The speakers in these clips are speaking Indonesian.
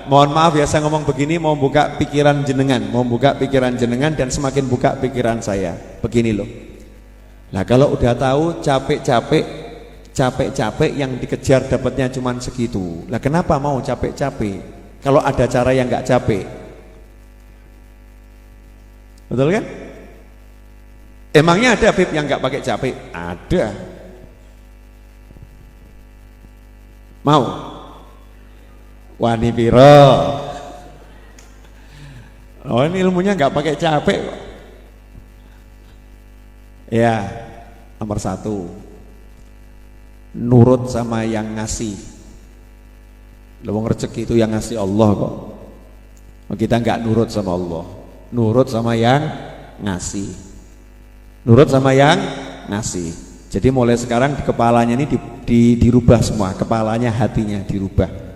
mohon maaf ya saya ngomong begini mau buka pikiran jenengan, dan semakin buka pikiran saya. Begini loh. Nah kalau udah tahu capek-capek yang dikejar dapatnya cuma segitu. Lah kenapa mau capek-capek? Kalau ada cara yang nggak capek. Betul kan? Emangnya ada Habib yang nggak pakai capek? Ada. Mau? Wani piro? Oh ini ilmunya nggak pakai capek kok. Ya, nomor 1 nurut sama yang ngasih. Lewong rezeki itu yang ngasih Allah kok. Kita nggak nurut sama Allah, nurut sama yang ngasih. Nurut sama yang ngasih. Jadi mulai sekarang di kepalanya ini dirubah semua, kepalanya, hatinya dirubah.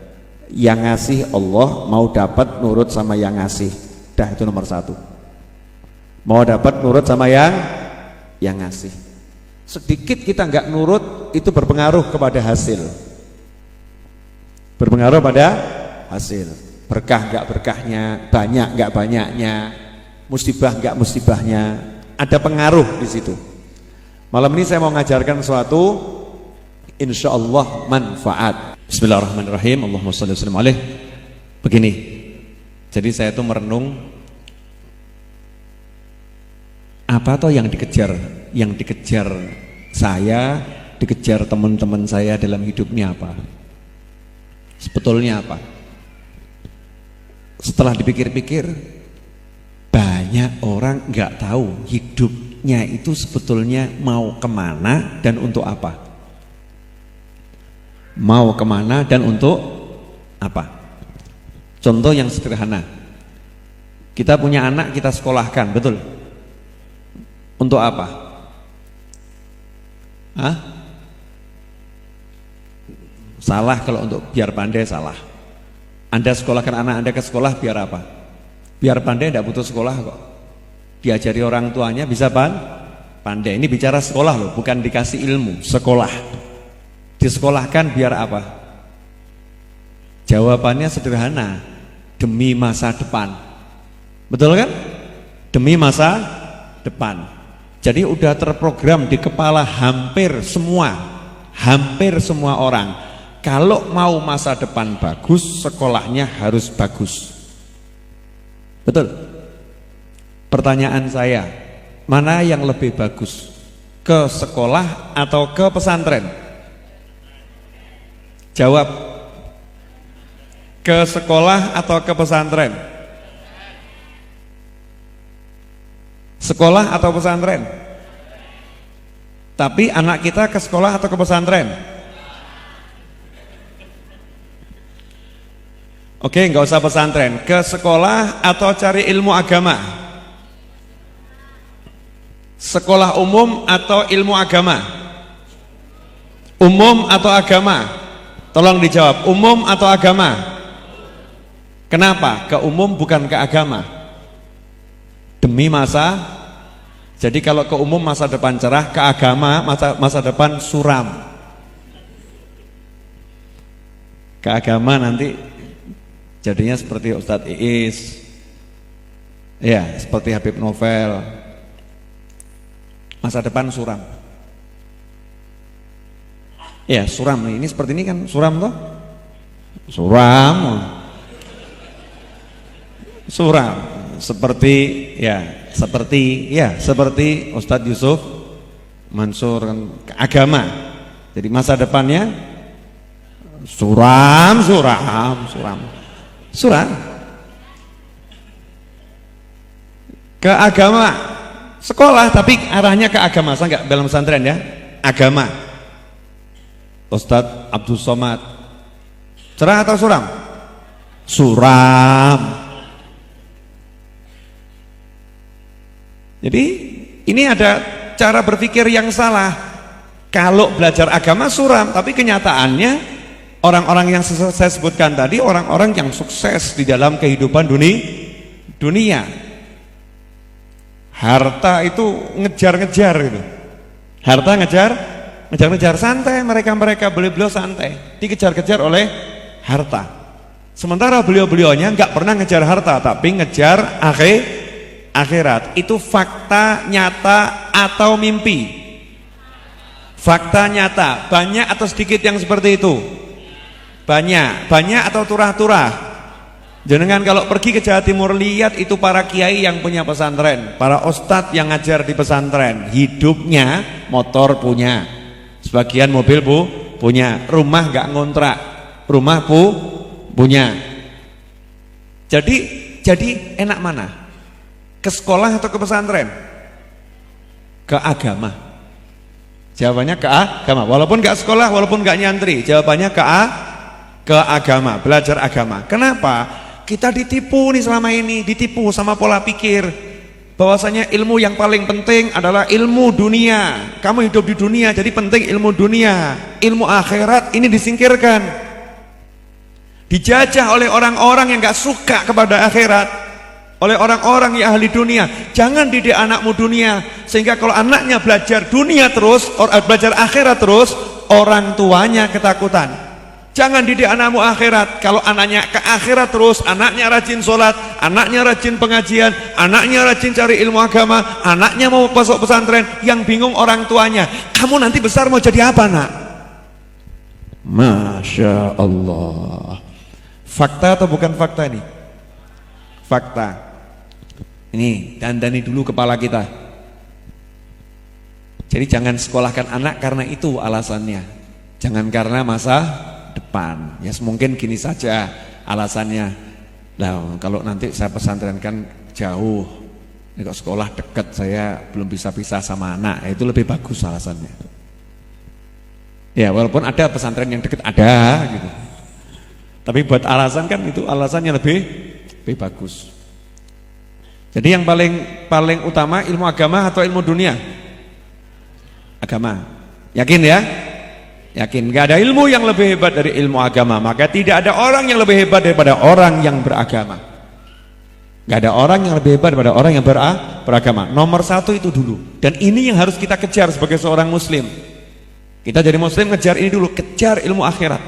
Yang ngasih Allah, mau dapat nurut sama yang ngasih. Dah itu nomor 1. Mau dapat nurut sama yang ngasih. Sedikit kita nggak nurut itu berpengaruh kepada hasil. Berpengaruh pada hasil. Berkah nggak berkahnya, banyak nggak banyaknya, musibah nggak musibahnya, ada pengaruh di situ. Malam ini saya mau ngajarkan sesuatu, insya Allah manfaat. Bismillahirrahmanirrahim. Allahumma shalli wa sallim alaih. Begini, jadi saya itu merenung apa toh yang dikejar saya, dikejar teman-teman saya dalam hidupnya apa? Sebetulnya apa? Setelah dipikir-pikir, banyak orang nggak tahu hidupnya itu sebetulnya mau kemana dan untuk apa. Mau kemana dan untuk apa? Contoh yang sederhana, kita punya anak, kita sekolahkan, betul? Untuk apa? Hah? Salah kalau untuk biar pandai, salah. Anda sekolahkan anak Anda ke sekolah biar apa? Biar pandai, tidak butuh sekolah kok. Diajari orang tuanya bisa pandai. Ini bicara sekolah loh, bukan dikasih ilmu, sekolah. Disekolahkan biar apa? Jawabannya sederhana, demi masa depan. Betul kan? Demi masa depan. Jadi udah terprogram di kepala hampir semua orang. Kalau mau masa depan bagus, sekolahnya harus bagus. Betul? Pertanyaan saya, mana yang lebih bagus? Ke sekolah atau ke pesantren? Jawab. Ke sekolah atau ke pesantren? Sekolah atau pesantren? Tapi anak kita ke sekolah atau ke pesantren? Oke, nggak usah pesantren. Ke sekolah atau cari ilmu agama? Sekolah umum atau ilmu agama? Umum atau agama? Tolong dijawab, umum atau agama? Kenapa? Ke umum bukan ke agama. Demi masa. Jadi kalau ke umum masa depan cerah, ke agama masa depan suram. Ke agama nanti jadinya seperti Ustadz Iis, ya seperti Habib Novel. Masa depan suram. Ya suram, ini seperti ini kan suram toh? Suram seperti Ustadz Yusuf Mansur kan, agama. Jadi masa depannya suram. Ke agama, sekolah tapi arahnya ke agama. Saya nggak dalam pesantren ya, agama. Ustadz Abdul Somad, cerah atau suram? Suram. Jadi ini ada cara berpikir yang salah. Kalau belajar agama suram, tapi kenyataannya orang-orang yang saya sebutkan tadi, orang-orang yang sukses di dalam kehidupan dunia. Harta itu ngejar-ngejar gitu. Harta ngejar santai, mereka beliau santai, dikejar-kejar oleh harta. Sementara beliau-beliaunya nggak pernah ngejar harta, tapi ngejar akhirat. Itu fakta nyata atau mimpi? Fakta nyata. Banyak atau sedikit yang seperti itu? Banyak. Banyak atau turah-turah? Jenengan kalau pergi ke Jawa Timur, lihat itu para kiai yang punya pesantren, para ustadz yang ngajar di pesantren, hidupnya motor punya, sebagian mobil punya, rumah nggak ngontrak, rumah punya. Jadi enak mana? Ke sekolah atau ke pesantren? Ke agama. Jawabannya ke agama. Walaupun nggak sekolah, walaupun nggak nyantri, jawabannya ke agama, belajar agama. Kenapa? Kita ditipu nih selama ini, ditipu sama pola pikir bahwasanya ilmu yang paling penting adalah ilmu dunia. Kamu hidup di dunia, jadi penting ilmu dunia. Ilmu akhirat ini disingkirkan, dijajah oleh orang-orang yang gak suka kepada akhirat, oleh orang-orang yang ahli dunia. Jangan didik anakmu dunia, sehingga kalau anaknya belajar dunia terus, belajar akhirat terus, orang tuanya ketakutan. Jangan didik anakmu akhirat. Kalau anaknya ke akhirat terus, anaknya rajin sholat, anaknya rajin pengajian, anaknya rajin cari ilmu agama, anaknya mau masuk pesantren, yang bingung orang tuanya. Kamu nanti besar mau jadi apa, nak? Masya Allah. Fakta atau bukan fakta ini? Fakta. Ini dandani dulu kepala kita. Jadi jangan sekolahkan anak karena itu alasannya. Jangan karena masa depan. Ya mungkin gini saja alasannya. Nah, kalau nanti saya pesantrenkan jauh, ini kok sekolah dekat, saya belum bisa pisah sama anak, itu lebih bagus alasannya. Ya walaupun ada pesantren yang dekat, ada gitu. Tapi buat alasan kan itu alasannya lebih bagus. Jadi yang paling utama ilmu agama atau ilmu dunia? Agama. Yakin ya? Yakin, gak ada ilmu yang lebih hebat dari ilmu agama. Maka tidak ada orang yang lebih hebat daripada orang yang beragama. Gak ada orang yang lebih hebat daripada orang yang beragama. Nomor satu itu dulu. Dan ini yang harus kita kejar sebagai seorang muslim. Kita jadi muslim ngejar ini dulu. Kejar ilmu akhirat.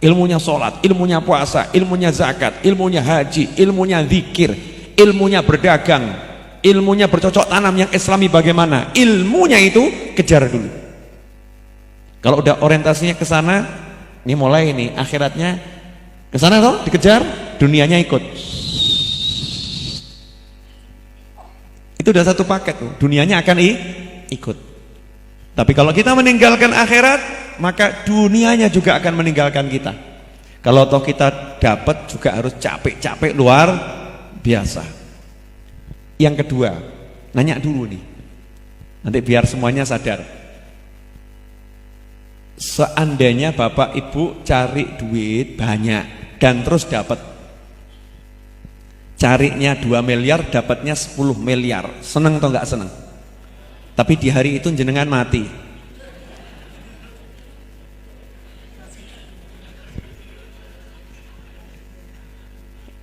Ilmunya sholat, ilmunya puasa, ilmunya zakat, ilmunya haji, ilmunya zikir, ilmunya berdagang, ilmunya bercocok tanam yang islami bagaimana. Ilmunya itu kejar dulu. Kalau udah orientasinya ke sana, ini mulai ini akhiratnya ke sana toh, dikejar, dunianya ikut. Itu udah satu paket tuh, dunianya akan ikut. Tapi kalau kita meninggalkan akhirat, maka dunianya juga akan meninggalkan kita. Kalau toh kita dapat juga harus capek-capek luar biasa. Yang kedua, nanya dulu nih. Nanti biar semuanya sadar. Seandainya bapak ibu cari duit banyak dan terus dapat, carinya 2 miliar dapatnya 10 miliar, seneng atau enggak seneng? Tapi di hari itu jenengan mati,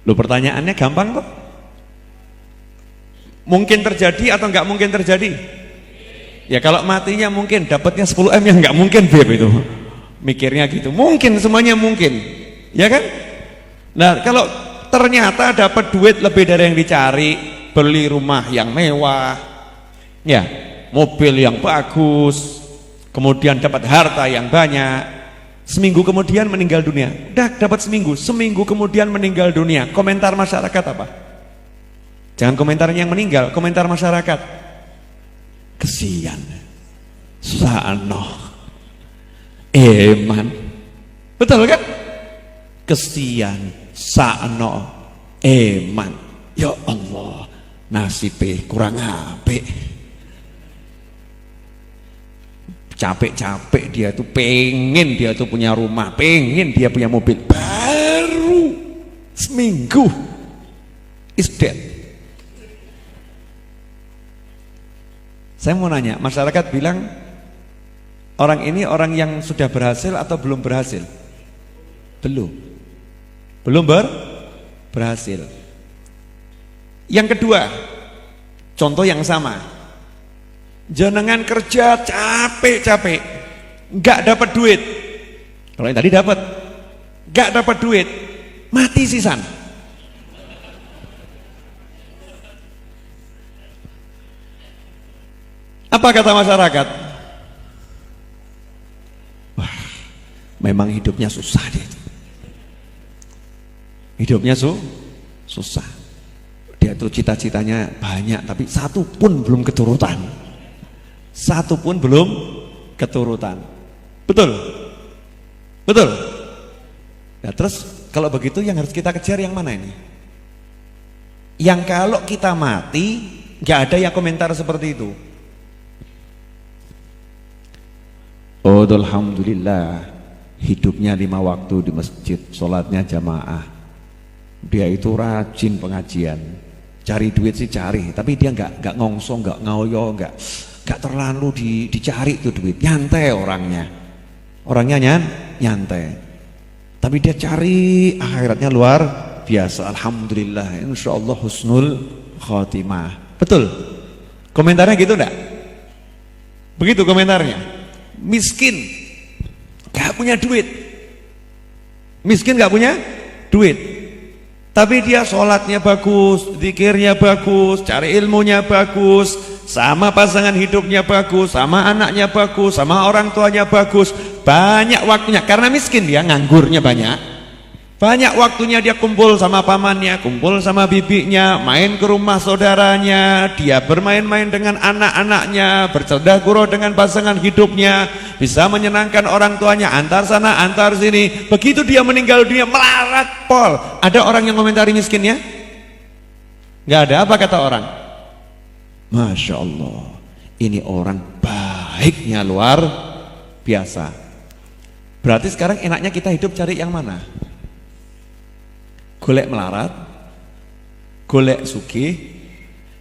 lo pertanyaannya gampang kok. Mungkin terjadi atau enggak mungkin terjadi? Ya kalau matinya mungkin, dapatnya 10 M yang nggak mungkin, Beb, itu mikirnya gitu. Mungkin, semuanya mungkin, ya kan? Nah kalau ternyata dapat duit lebih dari yang dicari, beli rumah yang mewah, ya mobil yang bagus, kemudian dapat harta yang banyak, seminggu kemudian meninggal dunia. Udah dapat seminggu kemudian meninggal dunia. Komentar masyarakat apa? Jangan komentarnya yang meninggal, komentar masyarakat. Kesian, sa'ano, eman, betul kan? Kesian, sa'ano, eman. Ya Allah, nasibnya kurang apik. Capek-capek dia tuh pengen dia tuh punya rumah, pengen dia punya mobil, baru seminggu is dead. Saya mau nanya, masyarakat bilang orang ini orang yang sudah berhasil atau belum berhasil? Belum berhasil. Yang kedua, contoh yang sama, jenengan kerja capek-capek, nggak dapat duit. Kalau yang tadi dapat, nggak dapat duit, Mati sisan. Apa kata masyarakat? Wah, memang hidupnya susah dia. Hidupnya susah. Dia tuh cita-citanya banyak, tapi satu pun belum keturutan. Satu pun belum keturutan. Betul? Betul? Ya, terus kalau begitu yang harus kita kejar yang mana ini? Yang kalau kita mati nggak ada yang komentar seperti itu. Oh, alhamdulillah, hidupnya 5 waktu di masjid, sholatnya jamaah. Dia itu rajin pengajian, cari duit sih cari, tapi dia nggak ngongso, nggak ngoyo, nggak terlalu dicari tuh duit, nyantai orangnya nyantai. Tapi dia cari akhiratnya luar biasa. Alhamdulillah, insya Allah husnul khotimah. Betul? Komentarnya gitu enggak? Begitu komentarnya. Miskin, gak punya duit. Miskin gak punya duit, tapi dia sholatnya bagus, zikirnya bagus, cari ilmunya bagus, sama pasangan hidupnya bagus, sama anaknya bagus, sama orang tuanya bagus. Banyak waktunya, karena miskin dia, nganggurnya banyak. Banyak waktunya dia kumpul sama pamannya, kumpul sama bibinya, main ke rumah saudaranya, dia bermain-main dengan anak-anaknya, bercanda gurau dengan pasangan hidupnya, bisa menyenangkan orang tuanya, antar sana antar sini. Begitu dia meninggal dunia melarat pol. Ada orang yang komentari miskinnya? Nggak ada. Apa kata orang? Masya Allah, ini orang baiknya luar biasa. Berarti sekarang enaknya kita hidup cari yang mana? Golek melarat, golek sugih,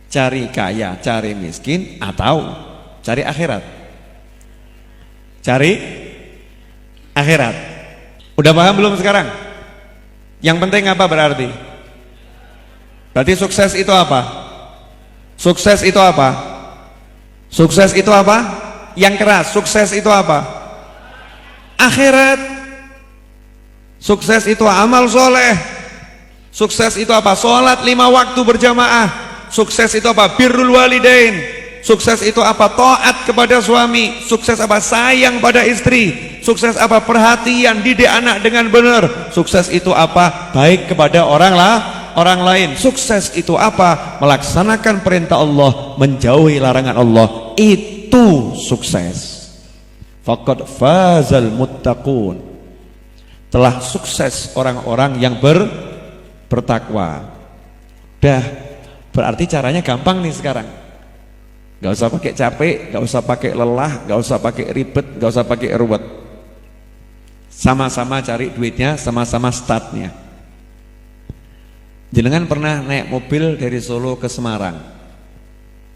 cari kaya, cari miskin, atau cari akhirat? Cari akhirat. Udah paham belum sekarang? Yang penting apa berarti? Berarti sukses itu apa? Sukses itu apa? Sukses itu apa? Yang keras, sukses itu apa? Akhirat. Sukses itu amal soleh. Sukses itu apa? Sholat 5 waktu berjamaah. Sukses itu apa? Birrul walidain. Sukses itu apa? Taat kepada suami. Sukses apa? Sayang pada istri. Sukses apa? Perhatian, didik anak dengan benar. Sukses itu apa? Baik kepada orang lain. Sukses itu apa? Melaksanakan perintah Allah, menjauhi larangan Allah. Itu sukses. Faqad fazal muttaqun. Telah sukses orang-orang yang bertakwa. Dah, berarti caranya gampang nih sekarang. Gak usah pakai capek, gak usah pakai lelah, gak usah pakai ribet, gak usah pakai ruwet. Sama-sama cari duitnya, sama-sama startnya. Jenengan pernah naik mobil dari Solo ke Semarang.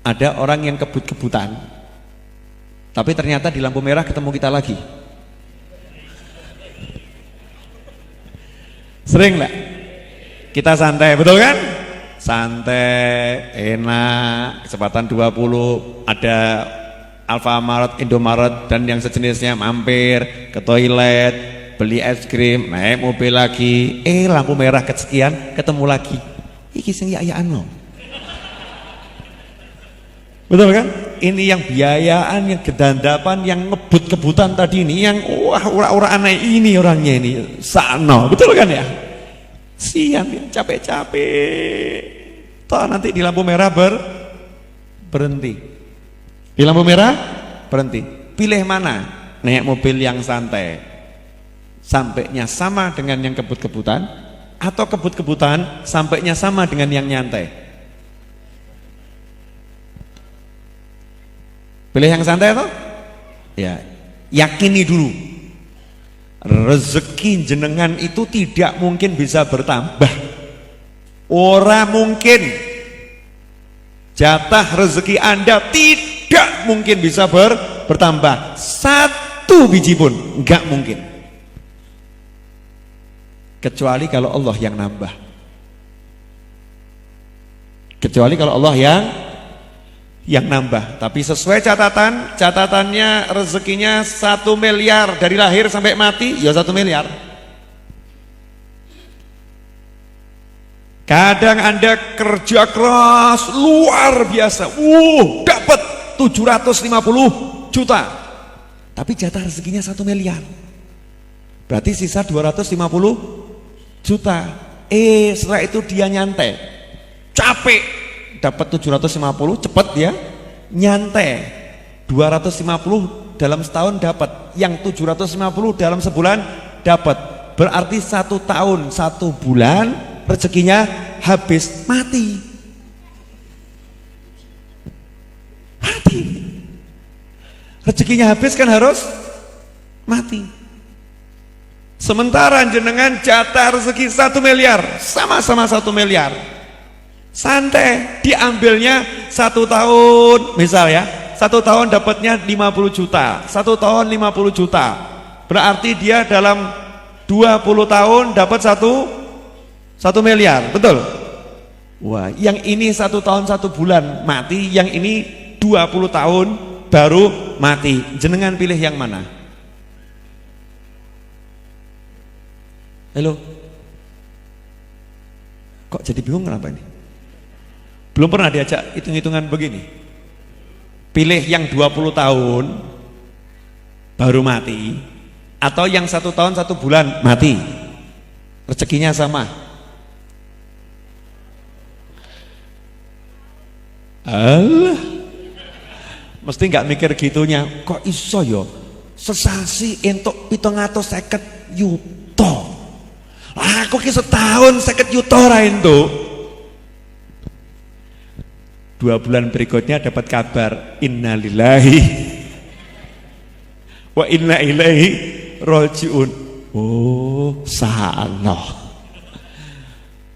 Ada orang yang kebut-kebutan, tapi ternyata di lampu merah ketemu kita lagi. Sering nggak? Kita santai, betul kan? Santai, enak, kecepatan 20, ada Alfamart, Indomaret dan yang sejenisnya, mampir ke toilet, beli es krim, naik mobil lagi, lampu merah kesekian, ketemu lagi. Iki sing ya-yaan loh. Betul kan? Ini yang biayaan, yang gedandapan, yang ngebut-kebutan tadi ini, yang wah ura-ura aneh ini orangnya ini, sano, betul kan ya? Siang ya, capek-capek. Toh nanti di lampu merah berhenti. Di lampu merah berhenti. Pilih mana? Naik mobil yang santai, sampainya sama dengan yang kebut-kebutan, atau kebut-kebutan sampainya sama dengan yang nyantai? Pilih yang santai toh? Ya, yakini dulu. Rezeki jenengan itu tidak mungkin bisa bertambah. Ora mungkin. Jatah rezeki Anda tidak mungkin bisa bertambah. 1 biji pun enggak mungkin. Kecuali kalau Allah yang nambah. Kecuali kalau Allah yang nambah. Tapi sesuai catatannya rezekinya 1 miliar dari lahir sampai mati, ya 1 miliar. Kadang Anda kerja keras luar biasa, dapat 750 juta, tapi jatah rezekinya 1 miliar, berarti sisa 250 juta. Setelah itu dia nyantai, capek, dapat 750, cepet ya, nyantai 250 dalam setahun dapat, yang 750 dalam sebulan dapat, berarti 1 tahun 1 bulan rezekinya habis, mati. Rezekinya habis kan harus mati. Sementara jenengan jatah rezeki 1 miliar, sama-sama 1 miliar, santai, diambilnya 1 tahun, misal ya, 1 tahun dapatnya 50 juta, 1 tahun 50 juta, berarti dia dalam 20 tahun dapat 1 miliar, betul? Wah, yang ini 1 tahun 1 bulan mati, yang ini 20 tahun baru mati. Jenengan pilih yang mana? Halo? Kok jadi bingung kenapa ini? Belum pernah diajak hitung-hitungan begini. Pilih yang 20 tahun baru mati, atau yang 1 tahun 1 bulan mati, rezekinya sama. Allah, mesti nggak mikir gitunya. Kok iso yo sesasi entuk 750 yuto, aku ki setahun 50 yuto ora entuk. 2 bulan berikutnya dapat kabar, innalillahi wa inna ilaihi rajiun. Oh, salah,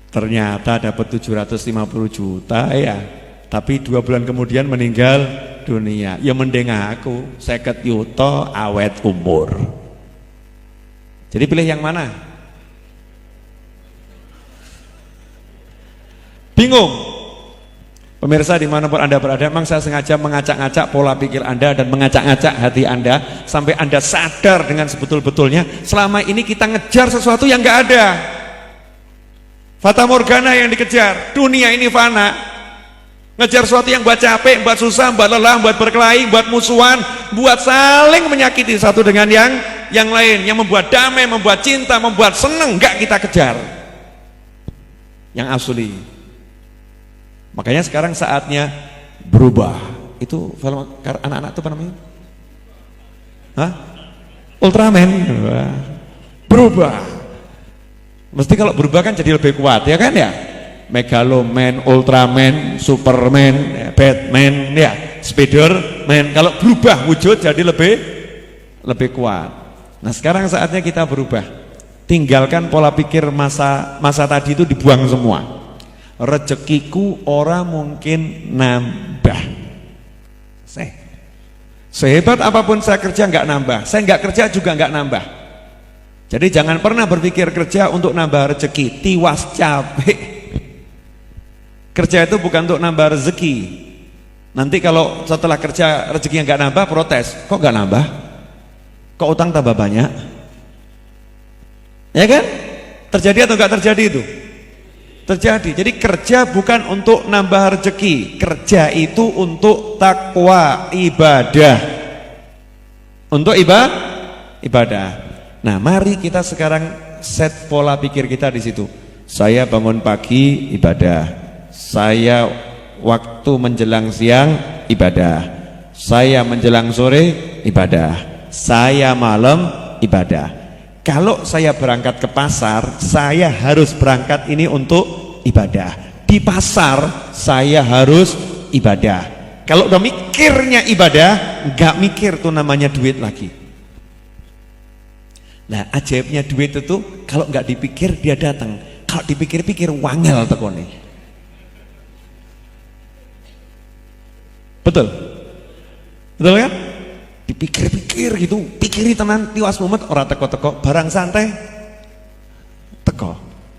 ternyata dapat 750 juta ya, tapi 2 bulan kemudian meninggal dunia. Ya mending aku 50 yuto awet umur. Jadi pilih yang mana? Bingung? Pemirsa dimanapun Anda berada, memang saya sengaja mengacak-acak pola pikir Anda dan mengacak-acak hati Anda sampai Anda sadar dengan sebetul-betulnya selama ini kita ngejar sesuatu yang nggak ada. Fata Morgana yang dikejar, dunia ini fana. Ngejar sesuatu yang buat capek, buat susah, buat lelah, buat berkelahi, buat musuhan, buat saling menyakiti satu dengan yang lain, yang membuat damai, membuat cinta, membuat seneng, enggak kita kejar yang asli. Makanya sekarang saatnya berubah. Itu film anak-anak itu apa namanya? Hah? Ultraman. Berubah. Mesti kalau berubah kan jadi lebih kuat, ya kan ya? Megaloman, Ultraman, Superman, Batman, ya, Spiderman. Kalau berubah wujud jadi lebih kuat. Nah sekarang saatnya kita berubah. Tinggalkan pola pikir masa tadi itu, dibuang semua. Rezekiku ora mungkin nambah. Sehebat apapun saya kerja nggak nambah. Saya nggak kerja juga nggak nambah. Jadi jangan pernah berpikir kerja untuk nambah rezeki. Tiwas capek. Kerja itu bukan untuk nambah rezeki. Nanti kalau setelah kerja rezekinya nggak nambah, protes. Kok nggak nambah? Kok utang tambah banyak? Ya kan? Terjadi atau nggak terjadi itu? Terjadi. Jadi kerja bukan untuk nambah rezeki. Kerja itu untuk takwa, ibadah. Untuk ibadah. Nah, mari kita sekarang set pola pikir kita di situ. Saya bangun pagi ibadah. Saya waktu menjelang siang ibadah. Saya menjelang sore ibadah. Saya malam ibadah. Kalau saya berangkat ke pasar, saya harus berangkat ini untuk ibadah. Di pasar saya harus ibadah. Kalau udah mikirnya ibadah, nggak mikir tuh namanya duit lagi. Nah, ajaibnya duit itu kalau nggak dipikir dia datang. Kalau dipikir-pikir wangel tekone. Betul? Betul kan? Dipikir-pikir gitu, pikiri tenan tiwas mumet, ora teko-teko, barang santai